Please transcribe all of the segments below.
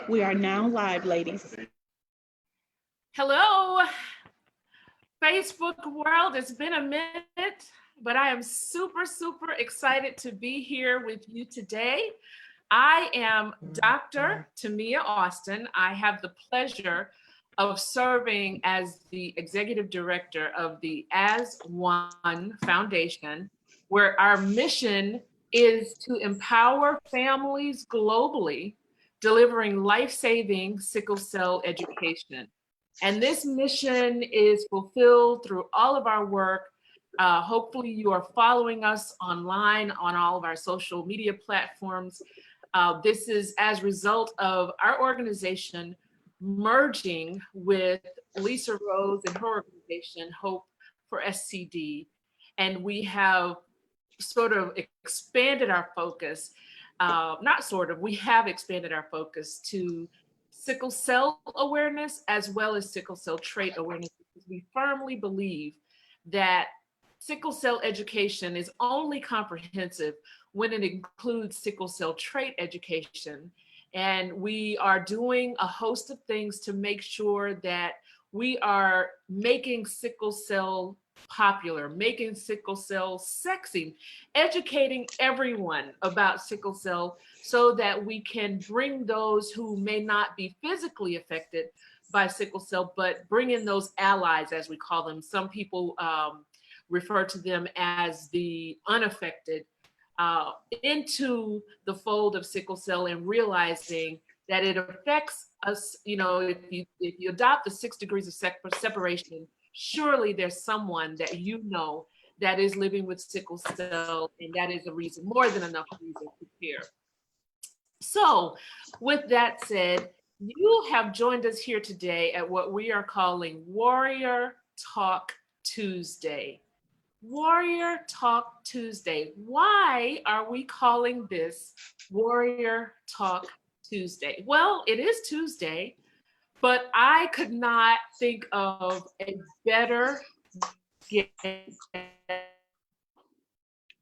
We are now live, ladies. Hello, Facebook world. It's been a minute, but I am super excited to be here with you today. I am Dr. Tomia Austin. I have the pleasure of serving as the executive director of the As One Foundation, where our mission is to empower families globally, delivering life-saving sickle cell education. And this mission is fulfilled through all of our work. Hopefully you are following us online on all of our social media platforms. This is as a result of our organization merging with Lisa Rose and her organization, Hope for SCD. And we have sort of expanded our focus, not sort of, we have expanded our focus to sickle cell awareness as well as sickle cell trait awareness, because we firmly believe that sickle cell education is only comprehensive when it includes sickle cell trait education. And we are doing a host of things to make sure that we are making sickle cell popular, making sickle cell sexy, educating everyone about sickle cell so that we can bring those who may not be physically affected by sickle cell, but bring in those allies, as we call them. Some people refer to them as the unaffected, into the fold of sickle cell, and realizing that it affects us. You know, if you adopt the 6 degrees of separation, surely there's someone that you know that is living with sickle cell, and that is a reason, more than enough reason to care. So with that said, you have joined us here today at what we are calling Warrior Talk Tuesday. Warrior Talk Tuesday. Why are we calling this Warrior Talk Tuesday? Well, it is Tuesday, but I could not think of a better guest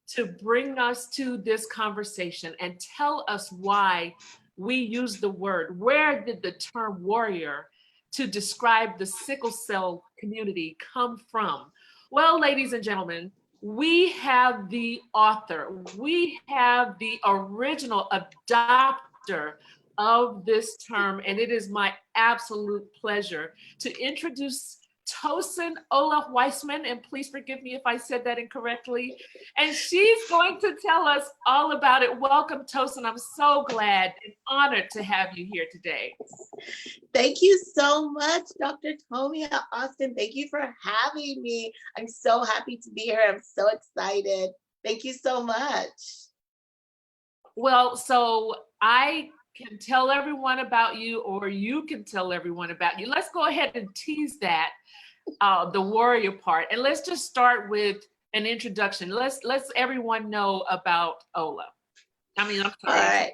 to bring us to this conversation and tell us why we use the word. Where did the term warrior to describe the sickle cell community come from? Well, ladies and gentlemen, we have the author, we have the original adopter of this term, and it is my absolute pleasure to introduce Tosin Ola-Weissmann, and please forgive me if I said that incorrectly. And she's going to tell us all about it. Welcome, Tosin. I'm so glad and honored to have you here today. Thank you so much, Dr. Tomia Austin. Thank you for having me. I'm so happy to be here. I'm so excited. Thank you so much. Well, so I can tell everyone about you, or you can tell everyone about you. Let's go ahead and tease that, the warrior part, and let's just start with an introduction. Let's everyone know about Ola. I mean, I'm sorry. All right.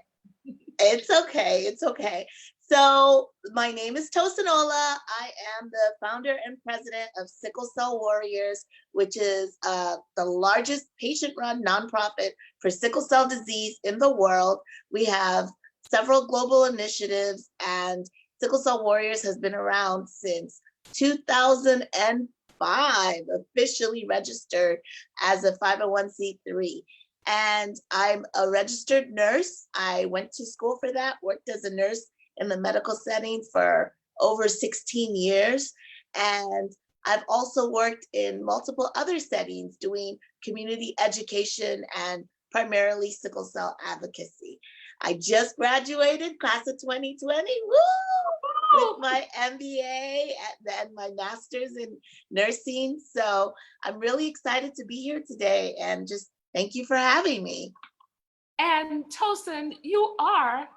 It's okay. It's okay. So my name is Tosin Ola. I am the founder and president of Sickle Cell Warriors, which is the largest patient-run nonprofit for sickle cell disease in the world. We have several global initiatives, and Sickle Cell Warriors has been around since 2005, officially registered as a 501c3. And I'm a registered nurse. I went to school for that, worked as a nurse in the medical setting for over 16 years. And I've also worked in multiple other settings doing community education and primarily sickle cell advocacy. I just graduated, class of 2020, with my MBA and my master's in nursing. So I'm really excited to be here today, and just thank you for having me. And Tosin, you are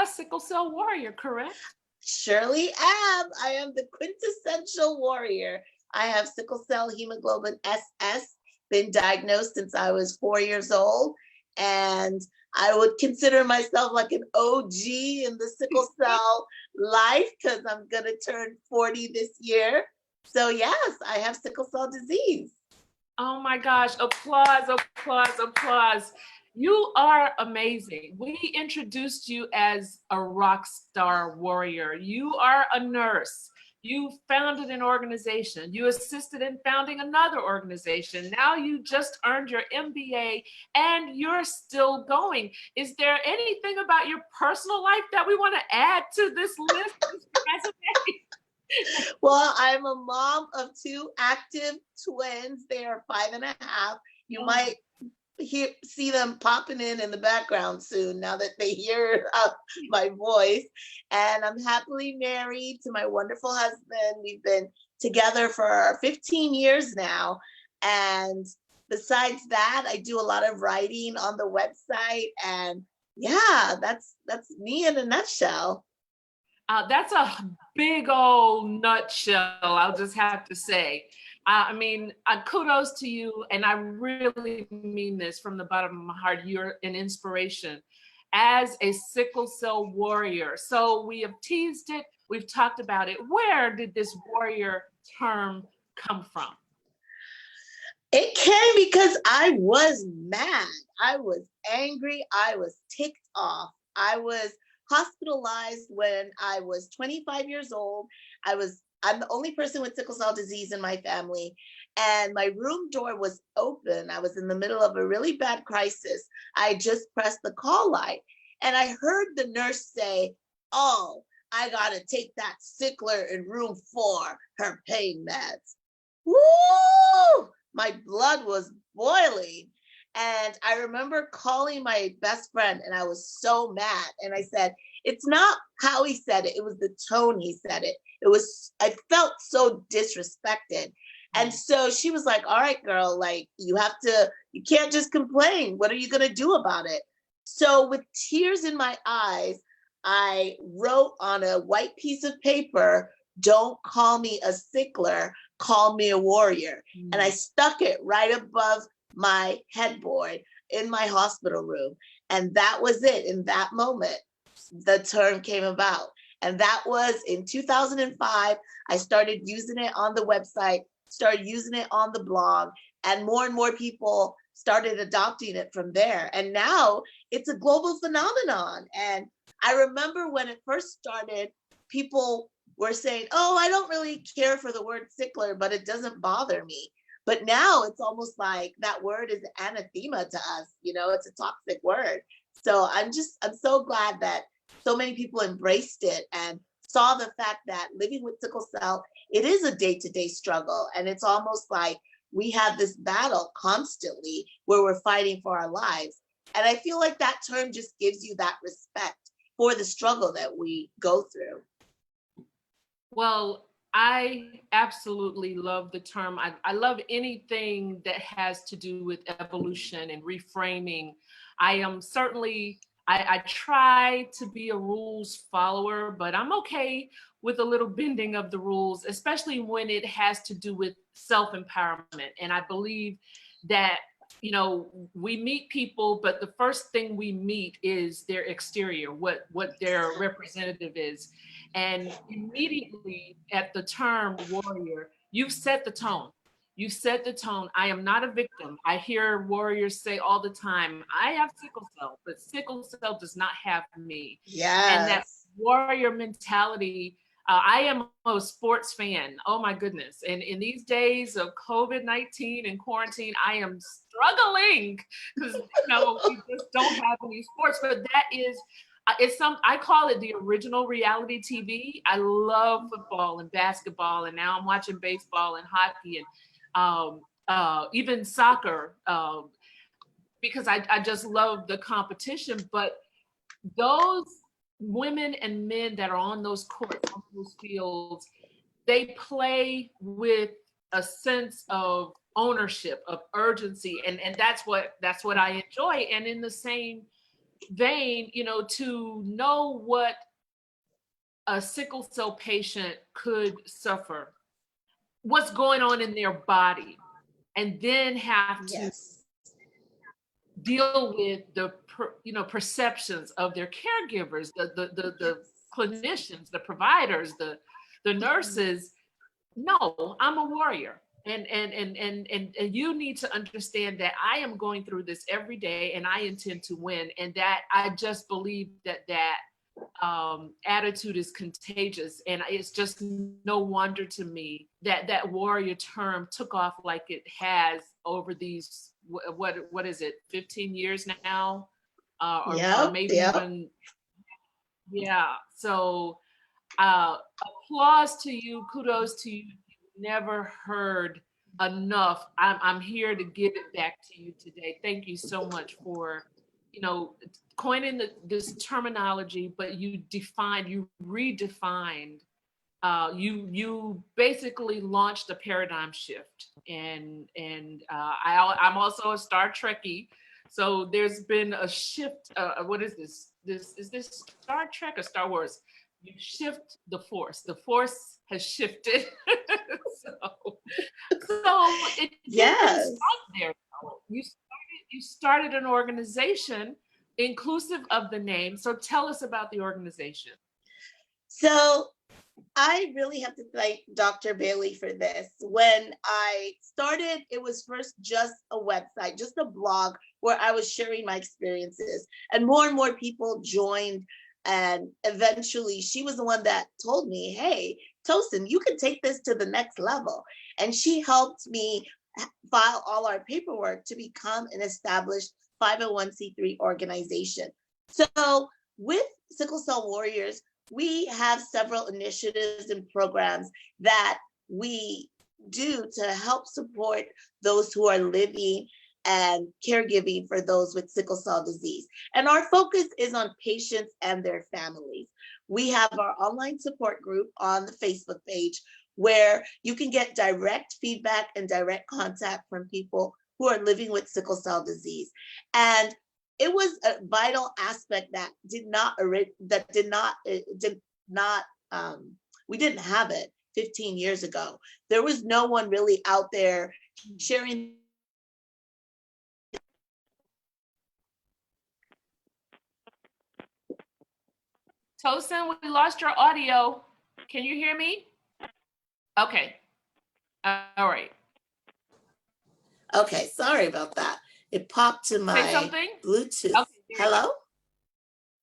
a sickle cell warrior, correct? Surely am. I am the quintessential warrior. I have sickle cell hemoglobin SS, been diagnosed since I was 4 years old. And I would consider myself like an OG in the sickle cell life, because I'm going to turn 40 this year. So yes, I have sickle cell disease. Oh my gosh, applause, applause, applause. You are amazing. We introduced you as a rock star warrior. You are a nurse. You founded an organization. You assisted in founding another organization. Now you just earned your MBA and you're still going. Is there anything about your personal life that we want to add to this list, this resume? Well, I'm a mom of two active twins. They are 5.5. You might see them popping in the background soon now that they hear my voice. And I'm happily married to my wonderful husband. We've been together for 15 years now. And besides that, I do a lot of writing on the website. And yeah, that's me in a nutshell. That's a big old nutshell, I'll just have to say. I mean, kudos to you, and I really mean this from the bottom of my heart. You're an inspiration as a sickle cell warrior. So we have teased it, we've talked about it. Where did this warrior term come from? It came because I was mad. I was angry. I was ticked off. I was hospitalized when I was 25 years old. I'm the only person with sickle cell disease in my family, and my room door was open. I was in the middle of a really bad crisis. I just pressed the call light, and I heard the nurse say, "Oh, I gotta take that sickler in room 4, her pain meds." Woo! My blood was boiling. And I remember calling my best friend, and I was so mad. And I said, it's not how he said it, it was the tone he said it. I felt so disrespected. And so she was like, all right, girl, like you can't just complain. What are you gonna do about it? So with tears in my eyes, I wrote on a white piece of paper, don't call me a sickler, call me a warrior. And I stuck it right above my headboard in my hospital room. And that was it. In that moment, the term came about. And that was in 2005. I started using it on the website, started using it on the blog, and more people started adopting it from there. And now it's a global phenomenon. And I remember when it first started, people were saying, oh, I don't really care for the word sickler, but it doesn't bother me. But now it's almost like that word is anathema to us. It's a toxic word. So I'm so glad that so many people embraced it and saw the fact that living with sickle cell, it is a day-to-day struggle. And it's almost like we have this battle constantly where we're fighting for our lives. And I feel like that term just gives you that respect for the struggle that we go through. Well, I absolutely love the term. I love anything that has to do with evolution and reframing. I am certainly, I try to be a rules follower, but I'm okay with a little bending of the rules, especially when it has to do with self-empowerment. And I believe that, we meet people, but the first thing we meet is their exterior, what their representative is. And immediately at the term warrior, you've set the tone. You've set the tone. I am not a victim. I hear warriors say all the time, I have sickle cell, but sickle cell does not have me. Yes. And that warrior mentality, I am a sports fan. Oh my goodness. And in these days of COVID-19 and quarantine, I am struggling because, we just don't have any sports, but that is, I call it the original reality TV. I love football and basketball, and now I'm watching baseball and hockey and even soccer because I just love the competition. But those women and men that are on those courts, on those fields, they play with a sense of ownership, of urgency, and that's what I enjoy. And in the same vein, to know what a sickle cell patient could suffer, what's going on in their body, and then have to deal with the perceptions of their caregivers, the clinicians, the providers, the nurses. No, I'm a warrior. And you need to understand that I am going through this every day and I intend to win. And that I just believe that attitude is contagious. And it's just no wonder to me that that warrior term took off like it has over these, what is it, 15 years now? Or maybe even, yeah. So applause to you, kudos to you. Never heard enough. I'm here to give it back to you today. Thank you so much for, coining this terminology, but you redefined, you basically launched a paradigm shift. And I'm also a Star Trekkie, so there's been a shift. What is this? Is this Star Trek or Star Wars? You shift the force. The force has shifted. so it didn't stop there. You started an organization inclusive of the name. So tell us about the organization. So I really have to thank Dr. Bailey for this. When I started, it was first just a website, just a blog where I was sharing my experiences, and more people joined. And eventually she was the one that told me, hey, Tosin, you can take this to the next level. And she helped me file all our paperwork to become an established 501c3 organization. So with Sickle Cell Warriors, we have several initiatives and programs that we do to help support those who are living and caregiving for those with sickle cell disease. And our focus is on patients and their families. We have our online support group on the Facebook page where you can get direct feedback and direct contact from people who are living with sickle cell disease. And it was a vital aspect that we didn't have it 15 years ago. There was no one really out there sharing. Tosin, we lost your audio. Can you hear me? Okay. All right. Okay, sorry about that. It popped to my Bluetooth. Okay, hello?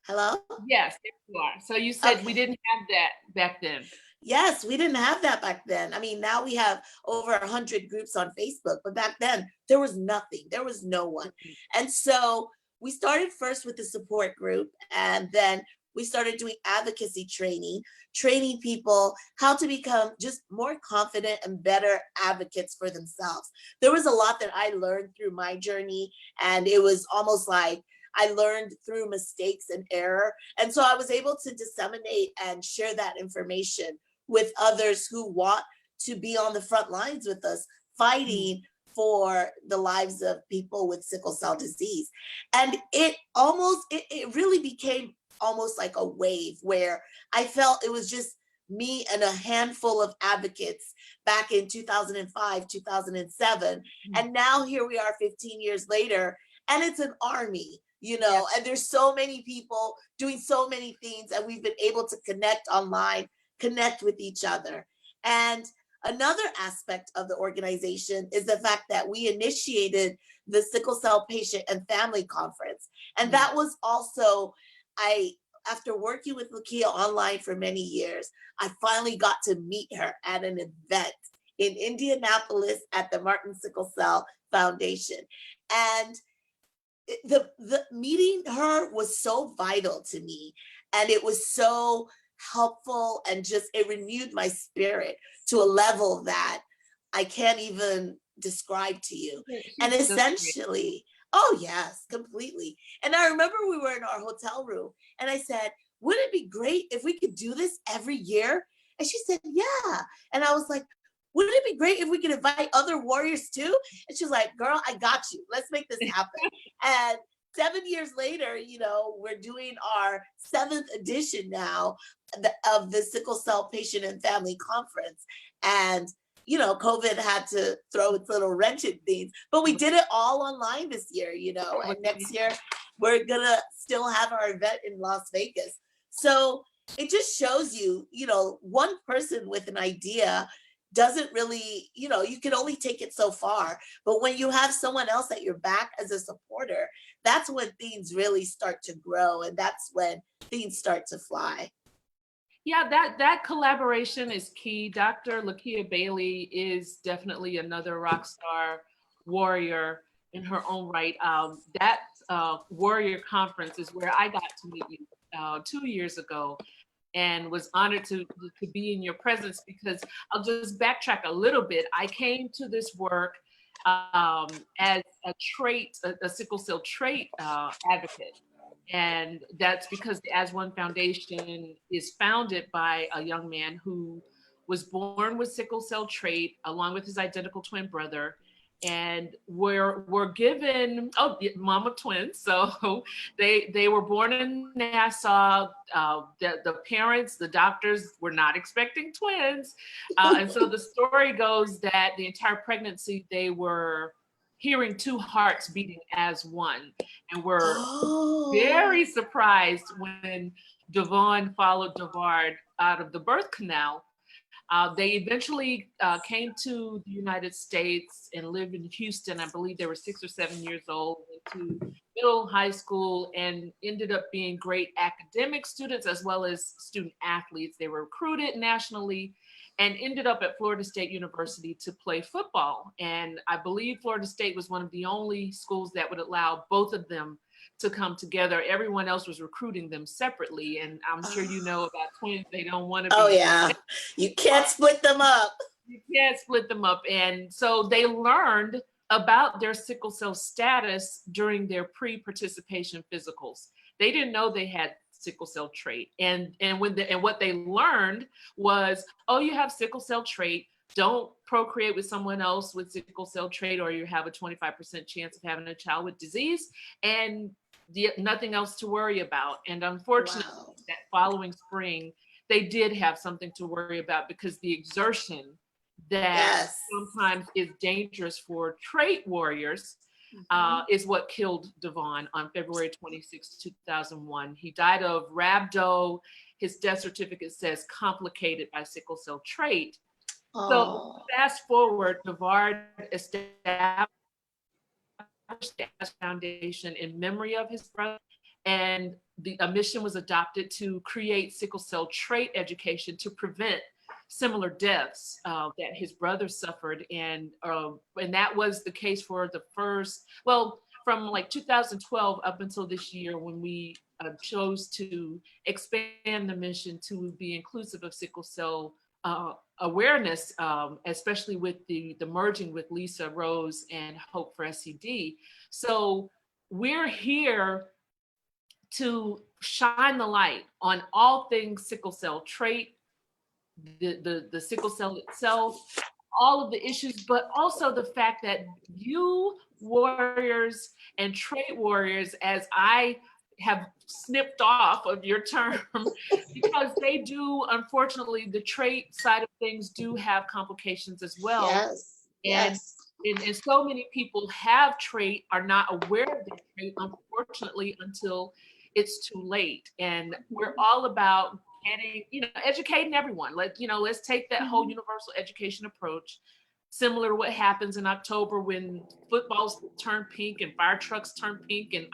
Hello? Yes, there you are. So you said we didn't have that back then. Yes, we didn't have that back then. I mean, now we have over 100 groups on Facebook, but back then there was nothing. There was no one. And so we started first with the support group, and then we started doing advocacy training people how to become just more confident and better advocates for themselves. There was a lot that I learned through my journey, and it was almost like I learned through mistakes and error. And so I was able to disseminate and share that information with others who want to be on the front lines with us, fighting for the lives of people with sickle cell disease. And it really became almost like a wave where I felt it was just me and a handful of advocates back in 2005, 2007. And now here we are 15 years later, and it's an army, and there's so many people doing so many things, and we've been able to connect online, connect with each other. And another aspect of the organization is the fact that we initiated the Sickle Cell Patient and Family Conference. And that was also, after working with Lakia online for many years, I finally got to meet her at an event in Indianapolis at the Martin Sickle Cell Foundation. And the meeting her was so vital to me, and it was so helpful, and just it renewed my spirit to a level that I can't even describe to you. And essentially, oh yes, completely. And I remember we were in our hotel room, and I said, wouldn't it be great if we could do this every year? And she said, yeah. And I was like, wouldn't it be great if we could invite other warriors too? And she was like, girl, I got you. Let's make this happen. And 7 years later, we're doing our 7th edition now of the Sickle Cell Patient and Family Conference. And, COVID had to throw its little wrench in things, but we did it all online this year, and next year we're gonna still have our event in Las Vegas. So it just shows you, one person with an idea doesn't really, you can only take it so far. But when you have someone else at your back as a supporter, that's when things really start to grow, and that's when things start to fly. Yeah, that collaboration is key. Dr. Lakia Bailey is definitely another rock star warrior in her own right. That warrior conference is where I got to meet you 2 years ago, and was honored to be in your presence, because I'll just backtrack a little bit. I came to this work as a sickle cell trait advocate. And that's because the As One Foundation is founded by a young man who was born with sickle cell trait along with his identical twin brother. And were given, mom of twins. So they were born in Nassau. The parents, the doctors were not expecting twins. And so the story goes that the entire pregnancy, they were hearing two hearts beating as one, and were very surprised when Devon followed Devard out of the birth canal. They eventually came to the United States and lived in Houston. I believe they were 6 or 7 years old, went to middle high school, and ended up being great academic students as well as student athletes. They were recruited nationally and ended up at Florida State University to play football. And I believe Florida State was one of the only schools that would allow both of them to come together. Everyone else was recruiting them separately. And I'm sure you know about twins, they don't want to be. Oh yeah, you can't split them up. You can't split them up. And so they learned about their sickle cell status during their pre-participation physicals. They didn't know they had sickle cell trait. And what they learned was, oh, you have sickle cell trait, don't procreate with someone else with sickle cell trait, or you have a 25% chance of having a child with disease, and nothing else to worry about. And unfortunately, that following spring, they did have something to worry about, because the exertion that sometimes is dangerous for trait warriors is what killed Devon on February 26, 2001. He died of rhabdo. His death certificate says complicated by sickle cell trait. So fast forward, Devard established the Foundation in memory of his brother, and a mission was adopted to create sickle cell trait education to prevent similar deaths that his brother suffered. And that was the case for the first, from like 2012 up until this year, when we chose to expand the mission to be inclusive of sickle cell awareness, especially with the merging with Lisa Rose and Hope for SCD. So we're here to shine the light on all things sickle cell trait, the sickle cell itself, all of the issues, but also the fact that you warriors and trait warriors, as I have snipped off of your term, because they do, unfortunately, the trait side of things do have complications as well. And so many people have trait, are not aware of their trait, unfortunately, until it's too late. And we're all about educating everyone. Let's take that whole universal education approach, similar to what happens in October when footballs turn pink and fire trucks turn pink and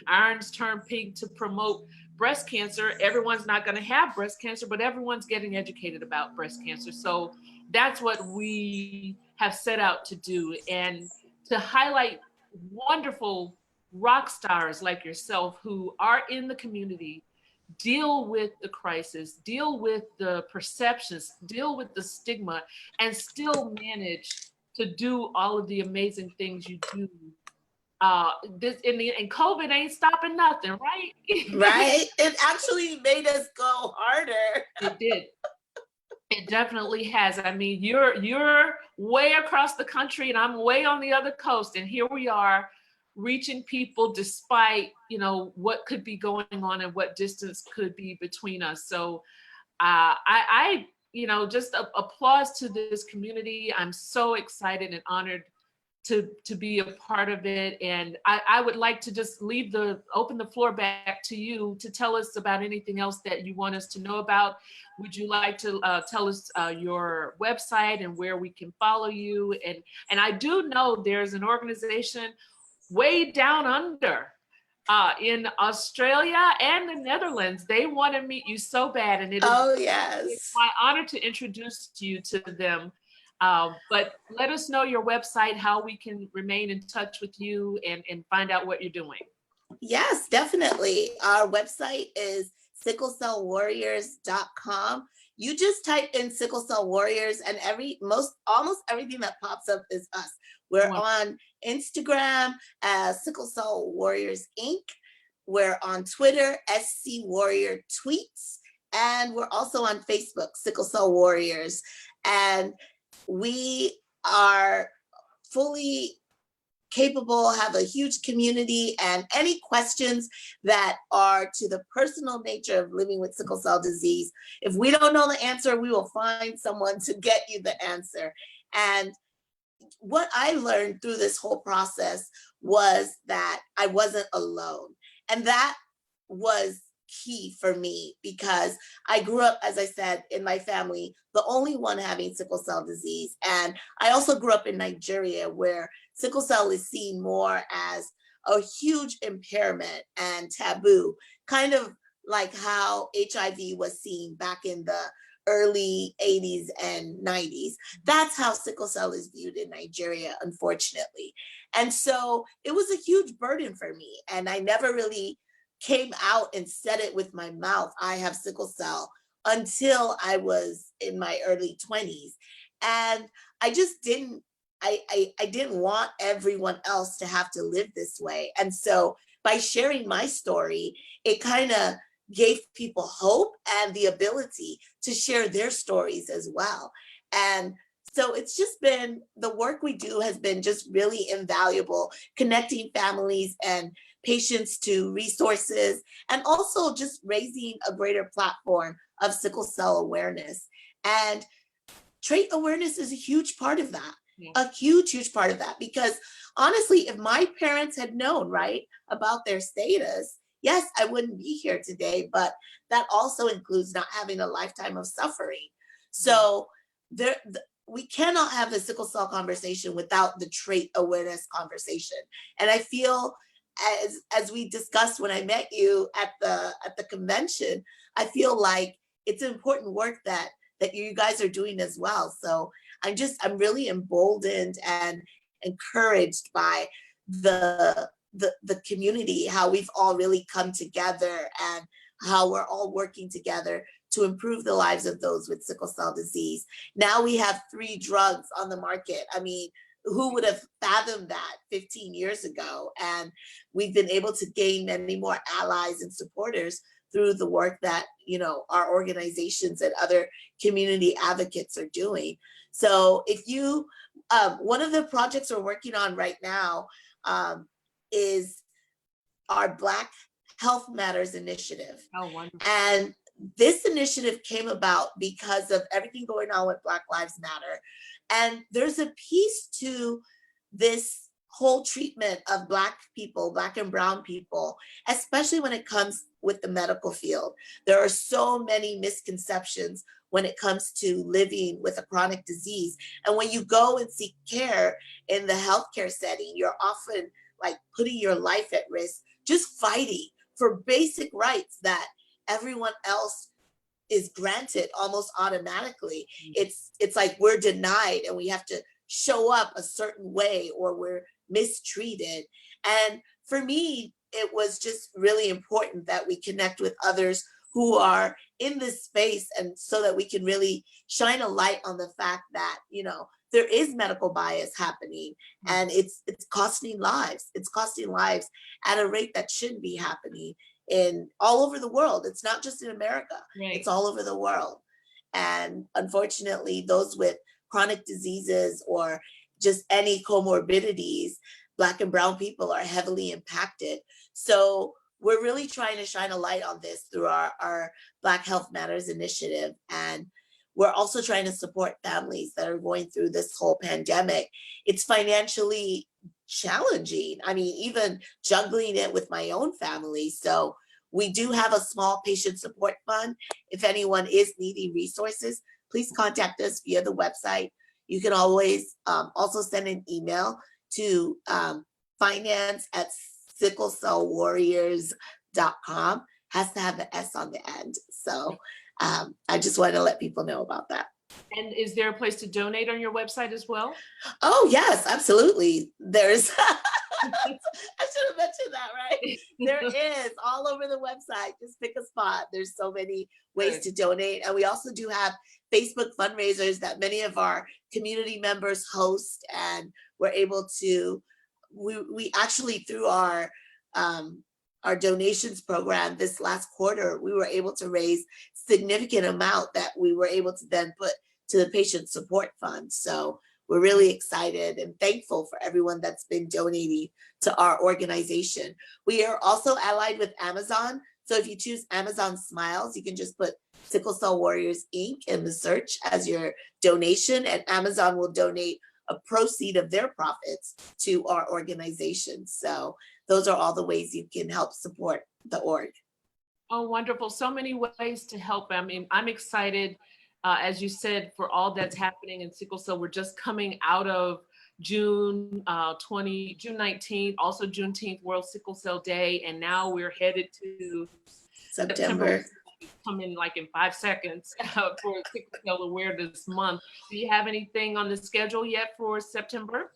irons turn pink to promote breast cancer. Everyone's not going to have breast cancer, but everyone's getting educated about breast cancer. So that's what we have set out to do, and to highlight wonderful rock stars like yourself who are in the community, deal with the crisis, deal with the perceptions, deal with the stigma, and still manage to do all of the amazing things you do. And COVID ain't stopping nothing, right? Right? It actually made us go harder. It did. It definitely has. I mean, you're way across the country and I'm way on the other coast, and here we are reaching people despite, what could be going on and what distance could be between us. So I just applause to this community. I'm so excited and honored to be a part of it. And I would like to just open the floor back to you to tell us about anything else that you want us to know about. Would you like to tell us your website and where we can follow you? And I do know there's an organization way down under in Australia and the Netherlands. They want to meet you so bad, and Oh, it's yes. my honor to introduce you to them. But let us know your website, how we can remain in touch with you and find out what you're doing. Yes, definitely. Our website is sicklecellwarriors.com. You just type in sickle cell warriors and almost everything that pops up is us. We're on Instagram as Sickle Cell Warriors Inc. We're on Twitter, SC Warrior Tweets, and we're also on Facebook, Sickle Cell Warriors. And we are fully capable, have a huge community, and any questions that are to the personal nature of living with sickle cell disease, if we don't know the answer, we will find someone to get you the answer. And what I learned through this whole process was that I wasn't alone. And that was key for me because I grew up, as I said, in my family, the only one having sickle cell disease. And I also grew up in Nigeria, where sickle cell is seen more as a huge impairment and taboo, kind of like how HIV was seen back in the early 80s and 90s. That's how sickle cell is viewed in Nigeria, unfortunately. And so it was a huge burden for me. And I never really came out and said it with my mouth, I have sickle cell, until I was in my early 20s. And I just didn't, I didn't want everyone else to have to live this way. And so by sharing my story, it kind of gave people hope and the ability to share their stories as well. And so it's just been, the work we do has been just really invaluable, connecting families and patients to resources, and also just raising a greater platform of sickle cell awareness. And trait awareness is a huge part of that. Yeah. A huge part of that, because honestly, if my parents had known, right, about their status, yes, I wouldn't be here today, but that also includes not having a lifetime of suffering. So we cannot have the sickle cell conversation without the trait awareness conversation. And I feel, as we discussed when I met you at the convention, I feel like it's important work that you guys are doing as well. So I'm really emboldened and encouraged by the community, how we've all really come together and how we're all working together to improve the lives of those with sickle cell disease. Now we have 3 drugs on the market. I mean, who would have fathomed that 15 years ago? And we've been able to gain many more allies and supporters through the work that, you know, our organizations and other community advocates are doing. So if you, one of the projects we're working on right now is our Black Health Matters initiative. Oh, wonderful. And this initiative came about because of everything going on with Black Lives Matter. And there's a piece to this whole treatment of Black people, Black and brown people, especially when it comes with the medical field. There are so many misconceptions when it comes to living with a chronic disease. And when you go and seek care in the healthcare setting, you're often like putting your life at risk, just fighting for basic rights that everyone else is granted almost automatically. It's like we're denied and we have to show up a certain way or we're mistreated. And for me, it was just really important that we connect with others who are in this space, and so that we can really shine a light on the fact that, you know, there is medical bias happening and it's costing lives. It's costing lives at a rate that shouldn't be happening in all over the world. It's not just in America, right. It's all over the world. And unfortunately, those with chronic diseases or just any comorbidities, Black and brown people are heavily impacted. So we're really trying to shine a light on this through our Black Health Matters initiative. And we're also trying to support families that are going through this whole pandemic. It's financially challenging. I mean, even juggling it with my own family. So we do have a small patient support fund. If anyone is needing resources, please contact us via the website. You can always also send an email to finance@sicklecellwarriors.com. Has to have the S on the end. So I just wanted to let people know about that. And is there a place to donate on your website as well? Oh, yes, absolutely. There's, I should have mentioned that, right? There is all over the website. Just pick a spot. There's so many ways to donate. And we also do have Facebook fundraisers that many of our community members host, and we're able to, we actually through our donations program this last quarter, we were able to raise significant amount that we were able to then put to the patient support fund. So we're really excited and thankful for everyone that's been donating to our organization. We are also allied with Amazon. So if you choose Amazon Smiles, you can just put Sickle Cell Warriors Inc. in the search as your donation, and Amazon will donate a proceed of their profits to our organization. So those are all the ways you can help support the org. Oh, wonderful. So many ways to help. I mean, I'm excited, as you said, for all that's happening in sickle cell. We're just coming out of June 19th, also Juneteenth, World Sickle Cell Day, and now we're headed to September. Coming like in 5 seconds for Sickle Cell Awareness Month. Do you have anything on the schedule yet for September?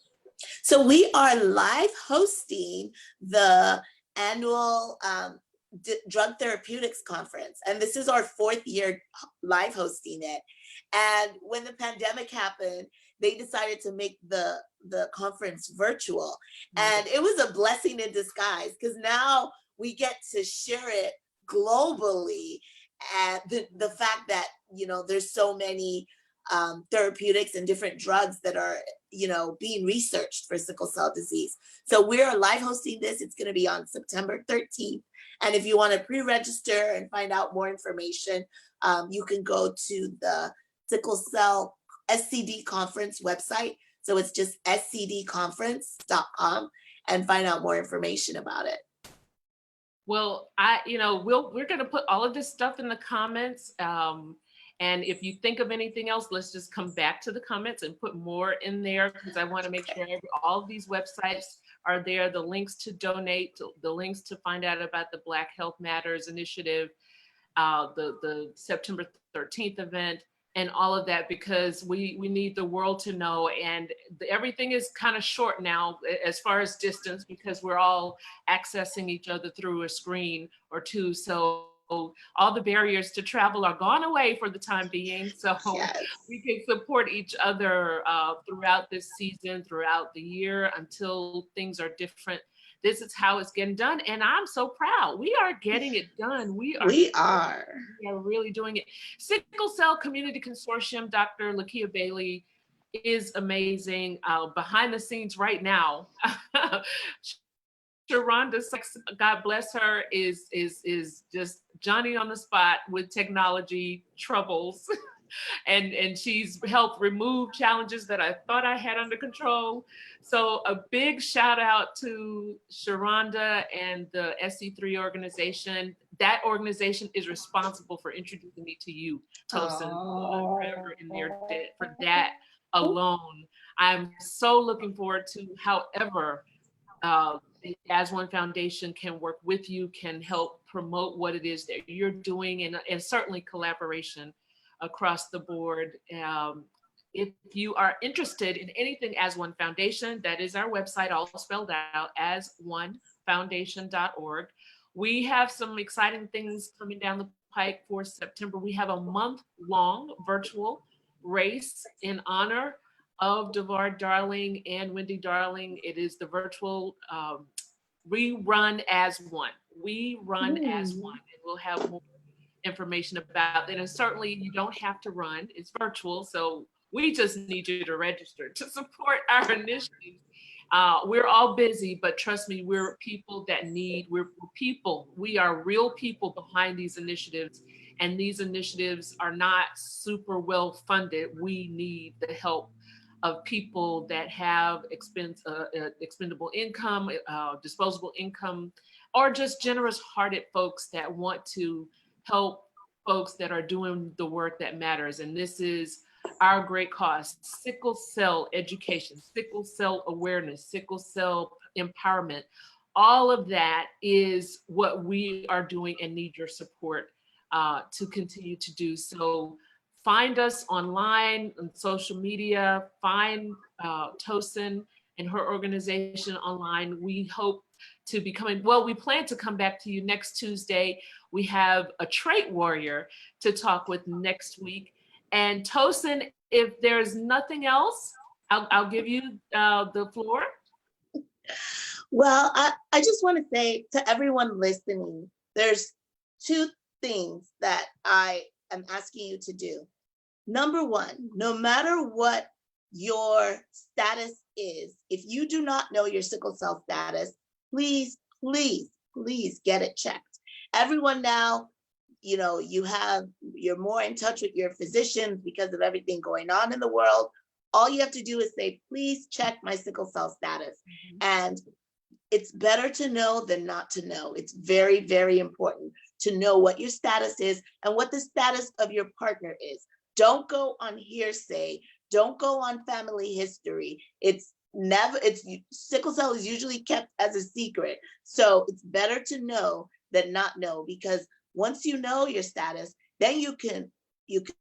So we are live hosting the annual Drug Therapeutics Conference, and this is our 4th year live hosting it. And when the pandemic happened, they decided to make the conference virtual, and it was a blessing in disguise because now we get to share it globally. And the fact that, you know, there's so many therapeutics and different drugs that are, you know, being researched for sickle cell disease. So we're live hosting this. It's going to be on September 13th. And if you want to pre-register and find out more information, you can go to the Sickle Cell SCD Conference website. So it's just scdconference.com and find out more information about it. Well, we're going to put all of this stuff in the comments. And if you think of anything else, let's just come back to the comments and put more in there, because I want to make sure all of these websites are there, the links to donate, the links to find out about the Black Health Matters initiative, the September 13th event, and all of that, because we need the world to know. And everything is kind of short now as far as distance, because we're all accessing each other through a screen or two. So all the barriers to travel are gone away for the time being. So yes, we can support each other throughout this season, throughout the year, until things are different. This is how it's getting done. And I'm so proud. We are getting it done. We are really doing it. Sickle Cell Community Consortium, Dr. Lakia Bailey, is amazing. Behind the scenes right now, Sharonda, God bless her, is just Johnny on the spot with technology troubles. And she's helped remove challenges that I thought I had under control. So a big shout out to Sharonda and the SC3 organization. That organization is responsible for introducing me to you, Tosin, in their debt. For that alone, I'm so looking forward to however the As One Foundation can work with you, can help promote what it is that you're doing, and certainly collaboration across the board. If you are interested in anything As One Foundation, that is our website, all spelled out, asonefoundation.org. We have some exciting things coming down the pike for September. We have a month-long virtual race in honor of DeVar Darling and Wendy Darling. It is the virtual We Run As One. We Run As One. And we'll have more information about it. And certainly you don't have to run. It's virtual. So we just need you to register to support our initiative. We're all busy, but trust me, we're people that need, we're people. We are real people behind these initiatives. and these initiatives are not super well funded, we need the help of people that have expendable income, disposable income, or just generous-hearted folks that want to help folks that are doing the work that matters. And this is our great cause: sickle cell education, sickle cell awareness, sickle cell empowerment. All of that is what we are doing and need your support to continue to do. So find us online on social media, find Tosin and her organization online. We hope to be coming, well, we plan to come back to you next Tuesday. We have a trait warrior to talk with next week. And Tosin, if there's nothing else, I'll give you the floor. Well, I just want to say to everyone listening, there's two things that I am asking you to do. Number one, no matter what your status is, if you do not know your sickle cell status, please, please, please get it checked. Everyone now, you know, you're more in touch with your physicians because of everything going on in the world. All you have to do is say, please check my sickle cell status. And it's better to know than not to know. It's very, very important to know what your status is and what the status of your partner is. Don't go on hearsay. Don't go on family history. Sickle cell is usually kept as a secret. So it's better to know than not know, because once you know your status, then you can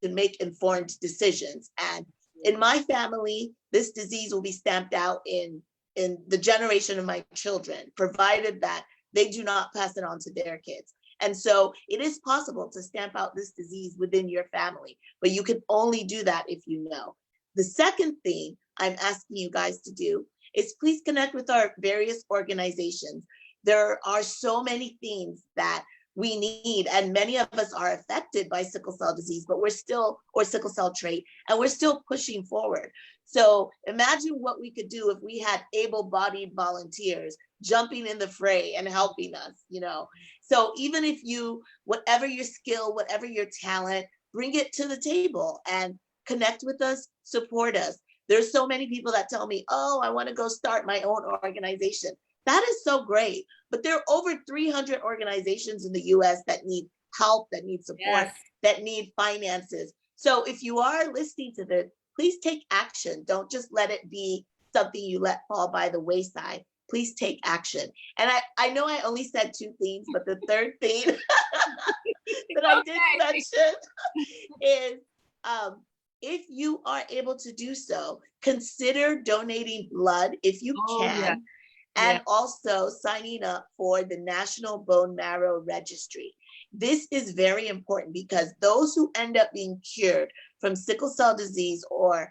make informed decisions. And in my family, this disease will be stamped out in the generation of my children, provided that they do not pass it on to their kids. And so it is possible to stamp out this disease within your family, but you can only do that if you know. The second thing I'm asking you guys to do is please connect with our various organizations. There are so many things that we need, and many of us are affected by sickle cell disease, but or sickle cell trait, and we're still pushing forward. So imagine what we could do if we had able-bodied volunteers jumping in the fray and helping us, you know. So even if whatever your skill, whatever your talent, bring it to the table and connect with us, support us. There's so many people that tell me, oh, I want to go start my own organization. That is so great. But there are over 300 organizations in the US that need help, that need support, Yes, that need finances. So if you are listening to this, please take action. Don't just let it be something you let fall by the wayside. Please take action. And I know I only said two things, but the third thing that I did mention is if you are able to do so, consider donating blood if you can. yeah. And Yeah. also signing up for the National Bone Marrow Registry. This is very important because those who end up being cured from sickle cell disease or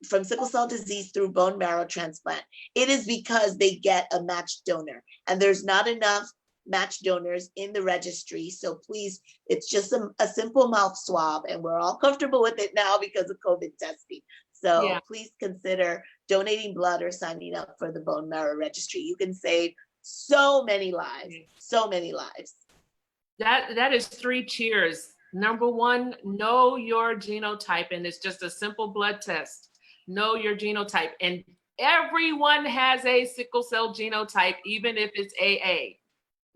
from sickle cell disease through bone marrow transplant, it is because they get a matched donor, and there's not enough matched donors in the registry. So please, it's just a simple mouth swab, and we're all comfortable with it now because of COVID testing. So Yeah. please consider donating blood or signing up for the bone marrow registry. You can save so many lives, so many lives. That is 3 cheers. Number one, know your genotype, and it's just a simple blood test. Know your genotype, and everyone has a sickle cell genotype, even if it's AA.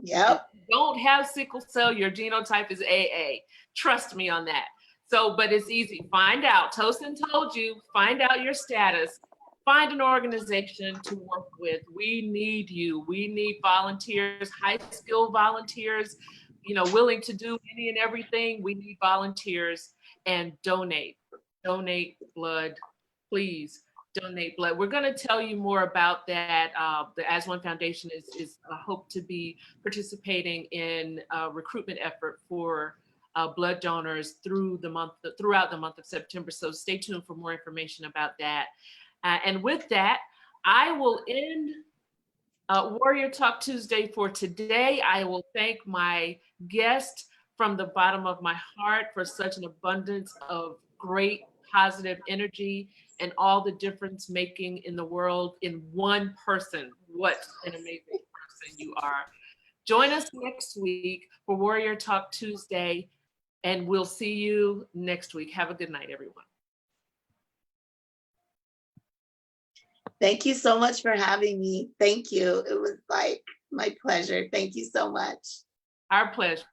Yep. If you don't have sickle cell, your genotype is AA. Trust me on that. So, but it's easy. Find out. Tosin told you, find out your status. Find an organization to work with. We need you. We need volunteers, high-skilled volunteers, you know, willing to do any and everything. We need volunteers, and donate. Donate blood, please. Donate blood. We're going to tell you more about that. The As One Foundation is hope to be participating in a recruitment effort for blood donors throughout the month of September. So stay tuned for more information about that. And with that, I will end Warrior Talk Tuesday for today. I will thank my guest from the bottom of my heart for such an abundance of great positive energy and all the difference making in the world in one person. What an amazing person you are. Join us next week for Warrior Talk Tuesday. And we'll see you next week. Have a good night, everyone. Thank you so much for having me. Thank you. It was like my pleasure. Thank you so much. Our pleasure.